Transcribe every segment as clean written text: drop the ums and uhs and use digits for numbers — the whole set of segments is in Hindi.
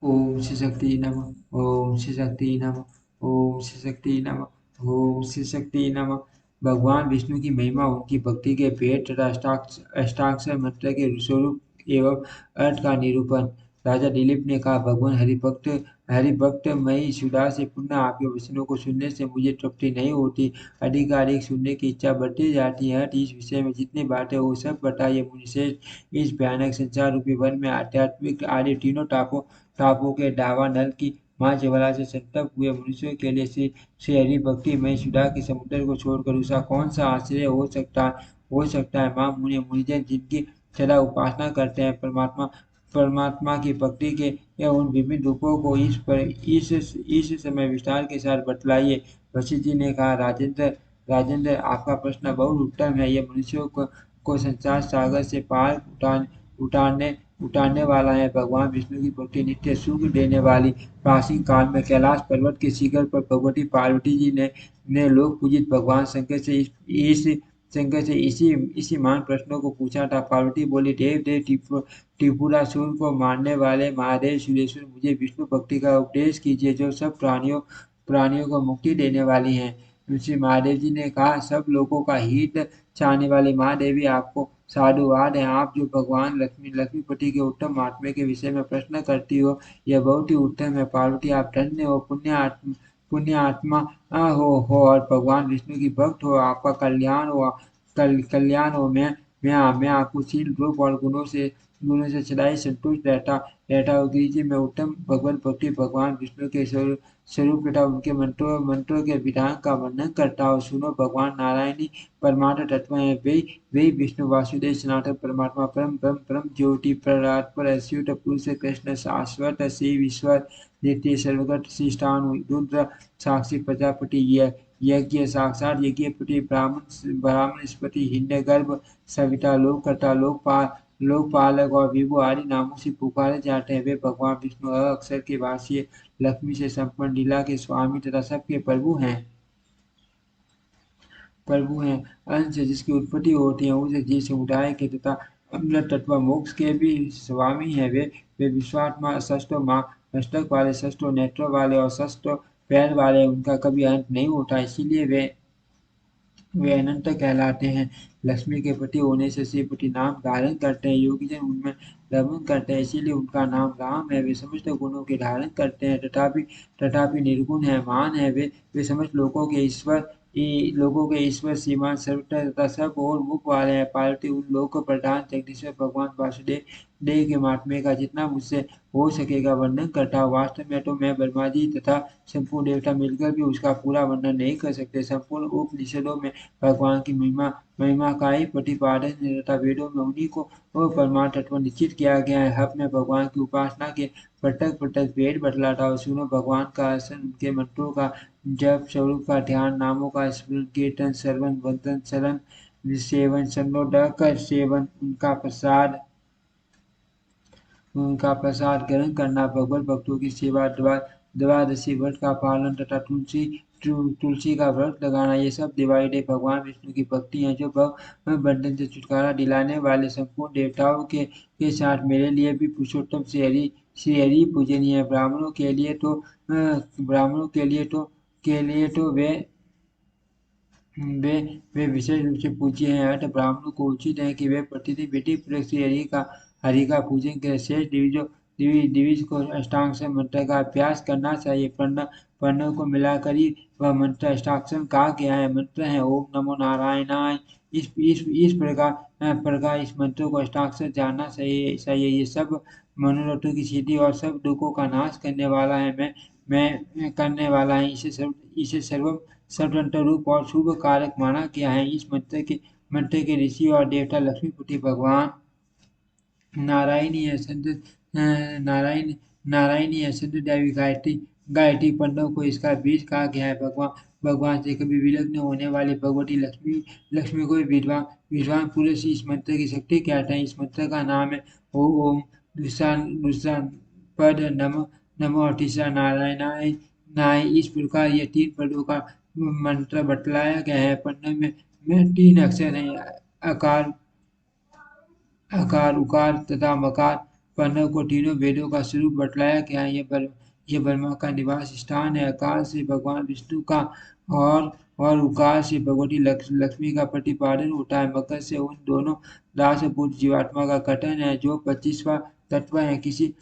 ओम श्री शक्ति नमः। ओम श्री शक्ति नमः। ओम श्री शक्ति नमः। ओम श्री शक्ति नमः। भगवान विष्णु की महिमा उनकी भक्ति के भेद तथा अष्टाक्षर मंत्र के स्वरूप एवं अर्थ का निरूपण। राजा दिलीप ने कहा, भगवान हरिभक्त मई सुधा से पुनः आपके वचनों को सुनने से मुझे तृप्ति नहीं होती, अधिकाधिक सुनने की इच्छा बढ़ती जाती है। इस विषय में जितनी बातें वो सब बताइए मुनिश्रेष्ठ। इस भयानक संसार रूपी वन में आध्यात्मिक आदि तीनों टापू के दावानल की माँ ज्वाला से संतप्त हुए मनुष्यों के लिए श्री हरि भक्ति में सुधा के समुद्र को छोड़कर दूसरा कौन सा आश्रय हो सकता है। माँ मुनिजन जिनकी सदा उपासना करते हैं, परमात्मा परमात्मा की भक्ति के या उन विभिन्न रूपों को इस समय विस्तार के साथ बतलाइए। वशिष्ठ जी ने कहा, राजेंद्र, आपका प्रश्न बहुत उत्तम है। ये मनुष्यों को संसार सागर से पार उतारने उतारने वाला है। भगवान विष्णु की भक्ति नित्य सुख देने वाली। प्राचीन काल में कैलाश पर्वत के शिखर पर भगवती पार्वती जी ने लोक पूजित भगवान शंकर से इसी मान प्रश्नों को पूछा था। पार्वती बोली, देव त्रिपुरासुर को मारने वाले महादेव सुरेश्वर, मुझे विष्णु भक्ति का उपदेश कीजिए जो सब प्राणियों को मुक्ति देने वाली है। श्री महादेव जी ने कहा, सब लोगों का हित चाहने वाली महादेवी आपको साधुवाद है। आप जो भगवान लक्ष्मीपति के उत्तम महात्म्य के विषय में प्रश्न करती हो, यह बहुत ही उत्तम है। पार्वती, आप धन्य हो, पुण्य आत्मा हो और भगवान विष्णु की भक्त हो। आपका कल्याण हो। मैं आपको शील रूप और गुणों से सदा ही संतुष्ट रहता हूँ। कीजिए, मैं उत्तम भगवत भक्ति भगवान विष्णु के स्वरूप तथा उनके मंत्रों के विधान का वर्णन करता हूँ। सुनो, भगवान नारायणी परमात्म तत्व है। वे विष्णु वासुदेव सनातन परमात्मा परम ब्रह्म परम ज्योति पर अच्युत पुरुष कृष्ण शाश्वत शिव ईश्वर नित्य सर्वगत शिष्टानु रुद्र साक्षी प्रजापति यज्ञ साक्षात यज्ञपति ब्राह्मणस्पति हिरण्यगर्भ सविता लोककर्ता लोकपालक और विभु आदि नामों से पुकारे जाते हैं। वे भगवान विष्णु अक्षर के वासी, लक्ष्मी से संपन्न, लीला के स्वामी तथा सबके प्रभु हैं। अंश से जिसकी उत्पत्ति होती है, उस जीव समुदाय के तथा अमृत तत्व मोक्ष के भी स्वामी हैं। वे विश्वात्मा, षष्ठों माँ मस्तक वाले, षष्ठों नेत्रों वाले और षष्ठों पैर वाले, उनका कभी अंत नहीं होता, इसीलिए वे अनंत कहलाते हैं। लक्ष्मी के पति होने से श्रीपति नाम धारण करते हैं। योगीजन उनमें रमन करते हैं, इसीलिए उनका नाम राम है। वे समस्त गुणों के धारण करते हैं, तथापि निर्गुण है, महान है। वे समस्त लोगों के ईश्वर श्रीमान सर्वत्र तथा सब और मुख वाले हैं। पार्वती, उन लोक प्रधान जगदीश्वर भगवान वासुदेव देव के महात्म्य का जितना मुझसे हो सकेगा वर्णन करता हूँ। वास्तव में तो मैं ब्रह्मा जी तथा संपूर्ण देवता मिलकर भी उसका पूरा वर्णन नहीं कर सकते। संपूर्ण उपनिषदों में भगवान की महिमा का ही प्रतिपादन है तथा वेदों में उन्हीं को वो परमार्थ तत्व निश्चित किया गया है। अब मैं भगवान की उपासना के प्रत्यक भेद बतलाता हूँ। सुनो, भगवान का आसन, उनके मंत्रों का जप, स्वरूप का ध्यान, नामों का स्मरण, कीर्तन, श्रवण, वंदन, शरण, सेवन, संगोदक सेवन, उनका प्रसाद ग्रहण करना, भगवत भक्तों की सेवा, द्वादशी व्रत का पालन तथा तुलसी का व्रत लगाना, ये सब दिवाली भगवान विष्णु की भक्ति है जो भव बंधन से छुटकारा दिलाने वाले संपूर्ण देवताओं के साथ मेरे लिए भी पुरुषोत्तम श्री हरि पूजनीय है। ब्राह्मणों के लिए तो वे वे विशेष रूप से पूज्य हैं। अतः ब्राह्मणों को उचित है कि वे प्रतिदिन विधिपूर्वक श्री हरि का पूजन करें। शेष द्विज को अष्टांग मंत्र का अभ्यास करना चाहिए। वर्णों को मिलाकर ही वह मंत्र अष्टाक्षर कहा गया है। मंत्र है ओम नमो नारायणाय। इस प्रकार इस मंत्र को अष्टाक्षर जानना चाहिए। ये सब मनोरथों की सिद्धि और सब दुखों का नाश करने वाला है। मैं करने वाला है। इसे स्वतंत्र रूप और शुभ कारक माना गया है। इस मंत्र के ऋषि और देवता लक्ष्मीपति भगवान नारायणी है। नारायण नारायणी है। संत देवी गायत्री पंडों को इसका बीज कहा गया है। भगवान से कभी विलग्न होने वाली भगवती लक्ष्मी को विद्वान पुरुष इस मंत्र की शक्ति कहते हैं। इस मंत्र का नाम है ओम दूसरा पद नमो और तीसरा नारायणाय नाय। इस प्रकार ये तीन पदों का मंत्र बतलाया गया है। पढ़ने में तीन अक्षर हैं, अकार, उकार तथा मकार। पांडव को तीनों वेदों का स्वरूप बतलाया गया है। ये ब्रह्मा का निवास स्थान है। अकाल से भगवान विष्णु का और उकार से भगवती लक्ष्मी का प्रतिपादन होता है। मकर से उन दोनों दासभूत जीवात्मा का गठन है जो 25वां तत्व है। किसी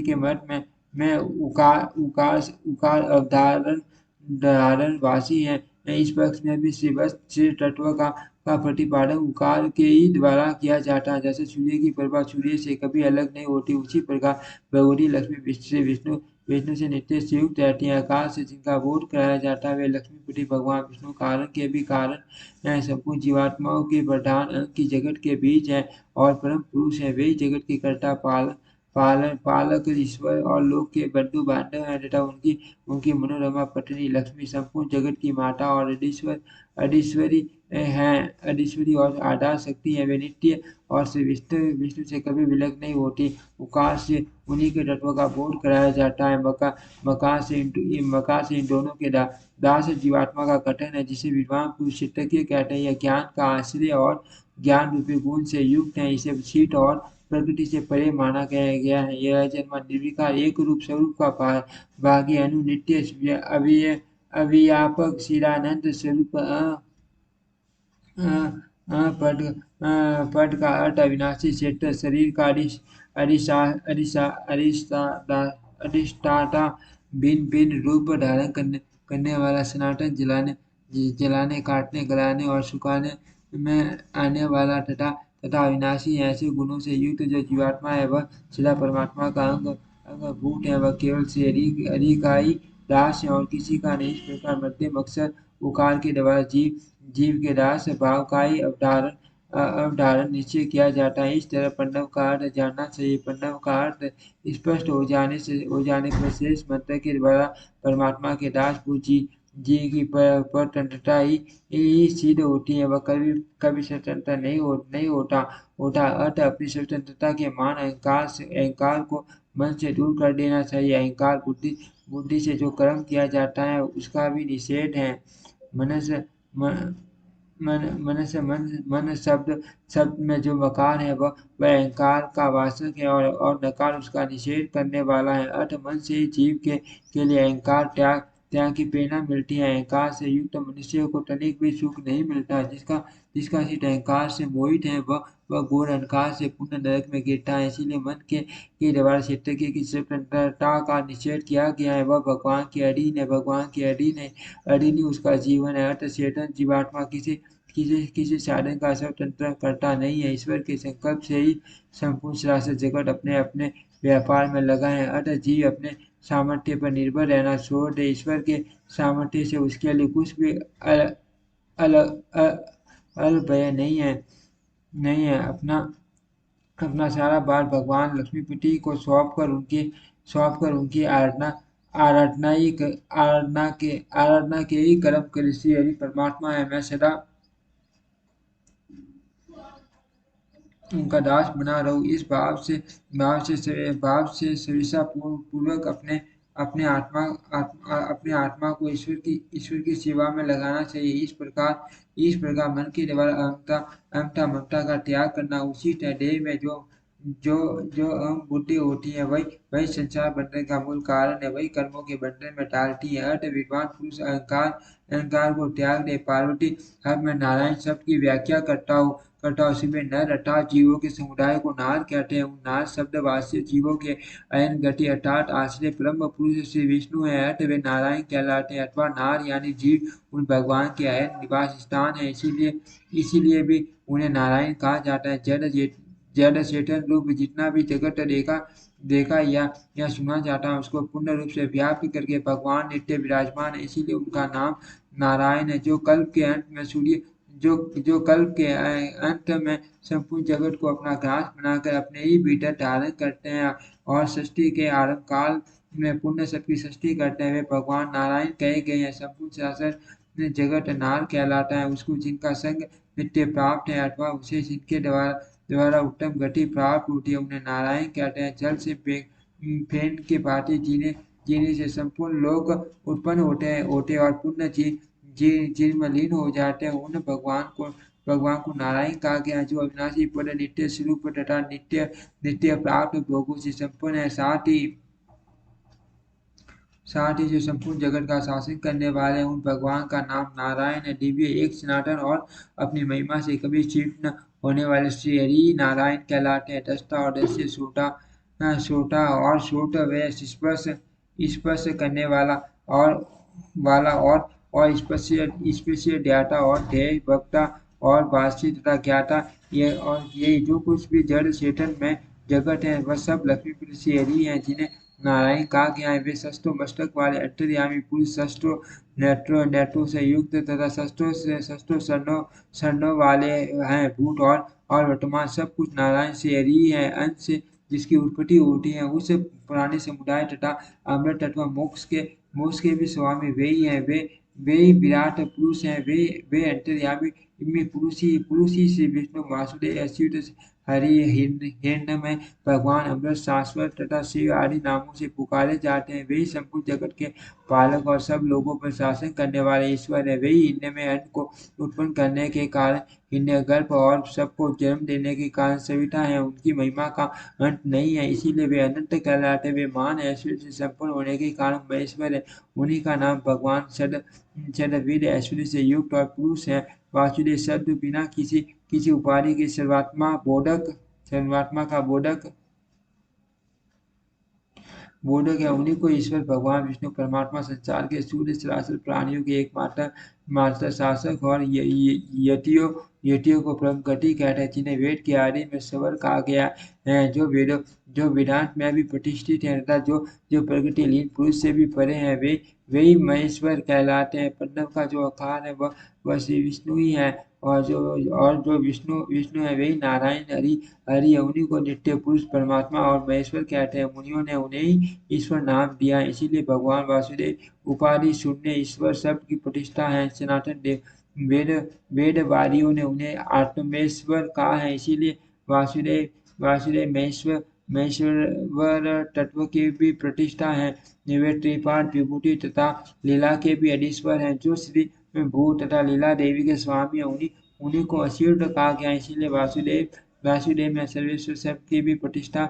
के मत में उकार अवधारण धारण वासी है। इस पक्ष में भी शिव तत्व का प्रतिपादन उकार के ही द्वारा किया जाता है। जैसे सूर्य की प्रभा सूर्य से कभी अलग नहीं होती, उसी प्रकार भगवती लक्ष्मी विष्णु से नित्य संयुक्त रहती है। आकाश से जिनका बोध कराया जाता है वे लक्ष्मीपति भगवान विष्णु कारण के भी कारण हैं। संपूर्ण जीवात्माओं के प्रधान अंग की जगत के बीच है और परम पुरुष है। वे जगत के कर्ता पालक ईश्वर और लोक के बंधु बांधव हैं तथा उनकी उनकी मनोरमा पत्नी लक्ष्मी संपूर्ण जगत की माता और अधीश्वरी हैं। अधीश्वरी और आधार शक्ति है। वे नित्य और से विष्णु से कभी विलग नहीं होती। उकार से उन्हीं के तत्व का बोध कराया जाता है। मकार से इन दोनों के दास जीवात्मा का गठन है जिसे विद्वान पुरुष चित्तज्ञ कहते हैं। यह ज्ञान का आश्रय और ज्ञान रूपी गुण से युक्त है। इसे शीत और प्रकृति से परे माना गया है। यह जन्म निर्विकार एक रूप स्वरूप का भागी अनु नित्य अव्यापक शिरानंद स्वरूप पद पद का अर्थ अविनाशी क्षेत्र शरीर का अधिष्ठाता भिन्न भिन्न रूप धारण करने वाला सनातन जलाने काटने गलाने और सुखाने में आने वाला तथा अविनाशी है। ऐसे गुणों से युक्त जो जीवात्मा है वह सदा परमात्मा का अंगभूत है। वह केवल से अधिकाई दास है और किसी का नहीं। इस प्रकार मध्यम अक्षर उकार के द्वारा जीव के दास भाव का ही अवधारण निश्चय किया जाता है। इस तरह प्रणव का अर्थ जानना चाहिए। प्रणव का अर्थ स्पष्ट हो जाने पर शेष मंत्र के द्वारा परमात्मा के दास जी की परतंत्रता ही सिद्ध होती है। वह कभी स्वतंत्र नहीं होता। अतः अपनी स्वतंत्रता के मान अहंकार को मन से दूर कर देना चाहिए। अहंकार बुद्धि से जो कर्म किया जाता है उसका भी निषेध है। मनस मन मन शब्द में जो मकार है वह अहंकार का वाचक है और नकार उसका निषेध करने वाला है। अर्थ मन से ही जीव के लिए अहंकार त्याग की प्रेरणा मिलती है। अहंकार से युक्त मनुष्य को तनिक भी सुख नहीं मिलता। जिसका चित्त अहंकार से मोहित है वह घोर अंधकार से पूर्ण नरक में गिरता है। इसीलिए मन के द्वारा चित्त की स्वतंत्रता का निषेध किया गया है। वह भगवान के अधीन है। भगवान के अधीन ही उसका जीवन है। अर्थ चेतन जीवात्मा किसी साधन का स्वतंत्र करता नहीं है। ईश्वर के संकल्प से ही संपूर्ण सरासर जगत अपने अपने व्यापार में लगा है। अतः जीव अपने सामर्थ्य पर निर्भर रहना छोड़ दे। ईश्वर के सामर्थ्य से उसके लिए कुछ भी अल्पय नहीं है। अपना सारा भार भगवान लक्ष्मीपति को सौंप कर उनकी आराधना के ही कर्म करे। श्री हरि परमात्मा है। मैं सदा उनका दास बना रहूं। इस भाव से सरिसा पूर्वक अपने आत्मा को ईश्वर की सेवा में लगाना चाहिए। इस प्रकार मन के द्वारा अहंता ममता का त्याग करना उचित है। देह में जो अहम बुद्धि होती है वही संसार बंधन का मूल कारण है। वही कर्मों के बंधन में डालती है। अर्थ विद्वान पुरुष अहंकार को त्याग दे। पार्वती हर मैं नारायण शब्द की व्याख्या करता हूँ उसमें नर अर्थात जीवों के समुदाय को नार कहते हैं। नार शब्द वास्य जीवों के अयन गति अर्थात आश्रय ब्रह्म पुरुष श्री विष्णु है। अर्थ वे नारायण कहलाते हैं अथवा नार यानी जीव उन भगवान के अयन निवास स्थान है। इसीलिए भी उन्हें नारायण कहा जाता है। जड़ चेतन रूप जितना भी जगत देखा या सुना जाता है उसको पूर्ण रूप से व्याप्त करके भगवान नित्य विराजमान है। इसीलिए उनका नाम नारायण है। जो कल्प के अंत में संपूर्ण जगत को अपना ग्रास बनाकर अपने ही भीतर धारण करते हैं और सृष्टि के आरंभ काल में पुण्य सबकी सृष्टि करते हैं वे भगवान नारायण कहे गए हैं। संपूर्ण शासन जगत नार कहलाता है। उसको जिनका संग नित्य प्राप्त है अथवा उसे जिनके द्वारा उत्तम गति प्राप्त होती है उन्हें नारायण कहते हैं। जल से फेन के भांति जीने से संपूर्ण लोग उत्पन्न होते और पुण्य जिनमें लीन हो जाते हैं उन भगवान को भगवान को नारायण कहा गया है, जो अविनाशी पद नित्य स्वरूप तथा नित्य नित्य प्राप्त भोगों से संपन्न है। साथ ही जो संपूर्ण जगत का शासन करने वाले हैं, उन भगवान का नाम नारायण है। दिव्य एक सनातन और अपनी महिमा से कभी क्षीण न होने वाले श्री हरि नारायण कहलाते हैं। दस्ता और दस्य सोटा और सोट व स्पर्श स्पर्श करने और वाला और स्पेशल ज्ञाता और ध्येय वक्ता और वासी तथा ज्ञाता, ये जो कुछ भी जड़ चेतन में जगत है वह सब लक्ष्मीपति श्री हरि हैं, जिन्हें नारायण कहा गया है। वे शस्त्रों मस्तक वाले अंतर्यामी पुरुष, शस्त्रों नेत्रों से युक्त तथा शस्त्रों शरणों वाले हैं। भूत और वर्तमान सब कुछ नारायण से हरि है। अंश से जिसकी उत्पत्ति होती है, उस पुराने समुदाय तथा अमृत तत्व मोक्ष के भी स्वामी वे ही हैं। वे ही विराट पुरुष हैं। वे अंतर्यामी इनमें पुरुष ही श्री विष्णु वासुदेव अच्युत हरि हिरण्यमय भगवान अमृत शाश्वत तथा शिव आदि नामों से पुकारे जाते हैं। वे ही संपूर्ण जगत के पालक और सब लोगों पर शासन करने वाले ईश्वर है। वे ही हिरण्य में अन्न को उत्पन्न करने के कारण हिरण्यगर्भ और सबको जन्म देने के कारण सविता है। उनकी महिमा का अंत नहीं है, इसीलिए वे अनंत कहलाते। वे मान ऐश्वर्य से संपन्न होने के कारण महेश्वर है। उन्हीं का नाम भगवान षडविध ऐश्वर्य से युक्त और पुरुष है। वासुदेव शब्द बिना किसी उपाधि के सर्वात्मा का बोधक है। उन्हीं को ईश्वर भगवान विष्णु परमात्मा संसार के सूर्य चराचर प्राणियों के एकमात्र शासक और यतियों को परम गति कहते हैं, जिन्हें वेद के आदि में स्वर कहा गया है, जो वेदांत में भी प्रतिष्ठित है तथा जो प्रकृति लीन पुरुष से भी परे हैं। वे ही महेश्वर कहलाते हैं। पद्म का जो आकार है वह श्री विष्णु ही है, और जो विष्णु है वही नारायण हरि है। उन्हीं को नित्य पुरुष परमात्मा और महेश्वर कहते हैं। मुनियों ने उन्हें ही ईश्वर नाम दिया है, इसीलिए भगवान वासुदेव उपाधि शून्य ईश्वर शब्द की प्रतिष्ठा है। सनातन वेदवादियों ने उन्हें आत्मेश्वर कहा है, इसीलिए वासुदेव महेश्वर तत्व की भी प्रतिष्ठा है। वे त्रिपाद विभूति तथा लीला के भी अधीश्वर हैं, जो श्री भू तथा लीला देवी के स्वामी है। उन्हीं को अच्युत कहा गया, इसीलिए वासुदेव में सर्वेश्वर शब्द की भी प्रतिष्ठा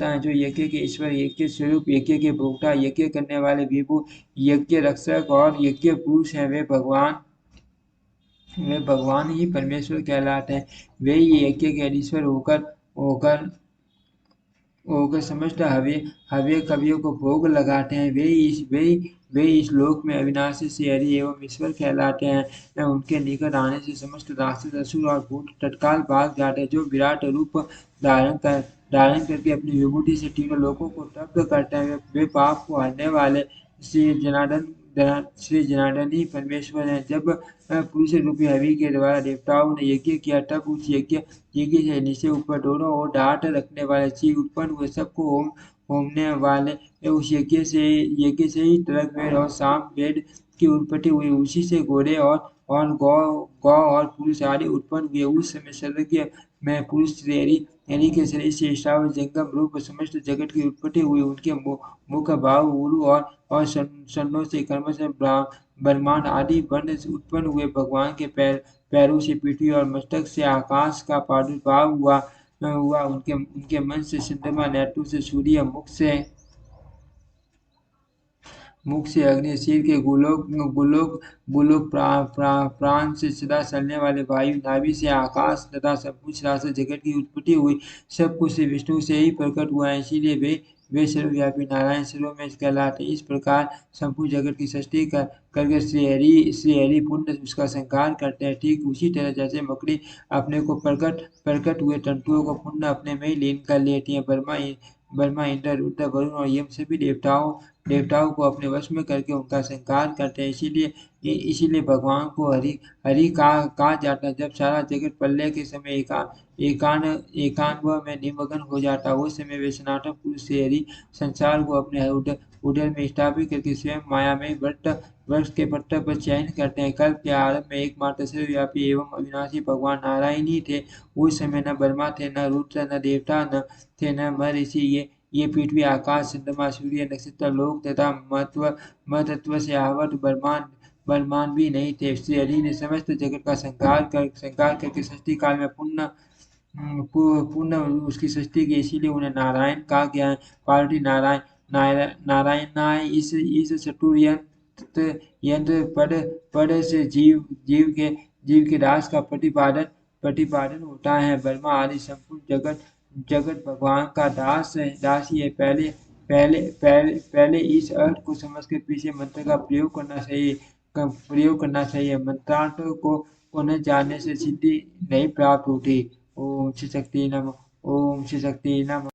है, जो यज्ञ के ईश्वर, यज्ञ स्वरूप, यज्ञ के भोक्ता, यज्ञ करने वाले विभु, यज्ञ रक्षक और यज्ञ पुरुष हैं। वे भगवान ही परमेश्वर कहलाते हैं। वे ही यज्ञ के अधीश्वर होकर समस्त हव्य कवियों को भोग लगाते हैं। वे इस लोक में अविनाशी से हरि एवं ईश्वर कहलाते हैं। उनके निकट आने से समस्त राक्षस, असुर और भूत तत्काल भाग जाते हैं। जो विराट रूप धारण करके अपनी विभूति से तीनों लोकों को तप्त करते हैं, वे पाप को हरने वाले श्री जनार्दन ही परमेश्वर हैं। जब पुरुष रूपी हवि के द्वारा देवताओं ने यज्ञ किया, तब उस यज्ञ से नीचे ऊपर दोनों ओर डांट रखने वाले जीव उत्पन्न हुए। सबको होमने वाले उस यज्ञ से ही तर्क वेद और साम वेद की उत्पत्ति हुई। उसी से घोड़े और गौ और पुरुष आदि उत्पन्न हुए। उस समय सर्वज्ञ में पुरुष हरि के शरीर से ईशाव जंगम रूप समस्त जगत की उत्पत्ति हुई। उनके मुख भाव उरु और सन्नों से कर्म से ब्रह्मांड आदि वर्ण उत्पन्न हुए। भगवान के पैरों से पृथ्वी और मस्तक से आकाश का प्रादुर्भाव हुआ। उनके मन से चंद्रमा, नेत्रों से सूर्य, मुख से अग्नि, सिर के गोलोक प्राण से सदा चलने वाले वायु, नाभि से आकाश तथा संपूर्ण चराचर जगत की उत्पत्ति हुई। सब कुछ श्री विष्णु से ही प्रकट हुआ है, इसीलिए वे सर्वव्यापी नारायण सर्वमेव कहलाते। इस प्रकार संपूर्ण जगत की सृष्टि करके श्री हरि पुण्य उसका संहार करते हैं। ठीक उसी तरह जैसे मकड़ी अपने को प्रकट हुए तंतुओं को पुण्य अपने में ही लीन कर लेती है। ब्रह्मा, इंद्र, रुद्र, वरुण और यम सभी देवताओं को अपने वश में करके उनका संहार करते हैं। इसीलिए भगवान को हरि कहा जाता है। जब सारा जगत प्रलय के समय एकांव में निमग्न हो जाता है, उस समय वे सनातन पुरुष से हरि संसार को अपने उदर में स्थापित करके स्वयं माया में वृक्ष के पत्तर पर चयन करते हैं। कल्प के आरंभ में एकमात्र सर्वव्यापी एवं अविनाशी भगवान नारायण ही थे। उस समय न ब्रह्मा थे, न रुद्र, न देवता न थे, न महर्षि। ये पृथ्वी, आकाश, चंद्रमा, सूर्य, नक्षत्र, लोक तथा महतत्व से आवृत बलवान भी नहीं थे। श्री हरि ने समस्त जगत का संहार करके सृष्टि काल में पुण्य उसकी सृष्टि की, इसीलिए उन्हें नारायण कहा गया है। पार्वती नारायणाय इस चतुर यंत्र पद से जीव के दास का प्रतिपादन होता है। ब्रह्मा आदि संपूर्ण जगत भगवान का दास ही है। पहले इस अर्थ को समझ के पीछे मंत्र का प्रयोग करना चाहिए। मंत्रार्थ को न जानने से सिद्धि नहीं प्राप्त होती। ओम श्री शक्ति नमः। ओम श्री शक्ति नमः।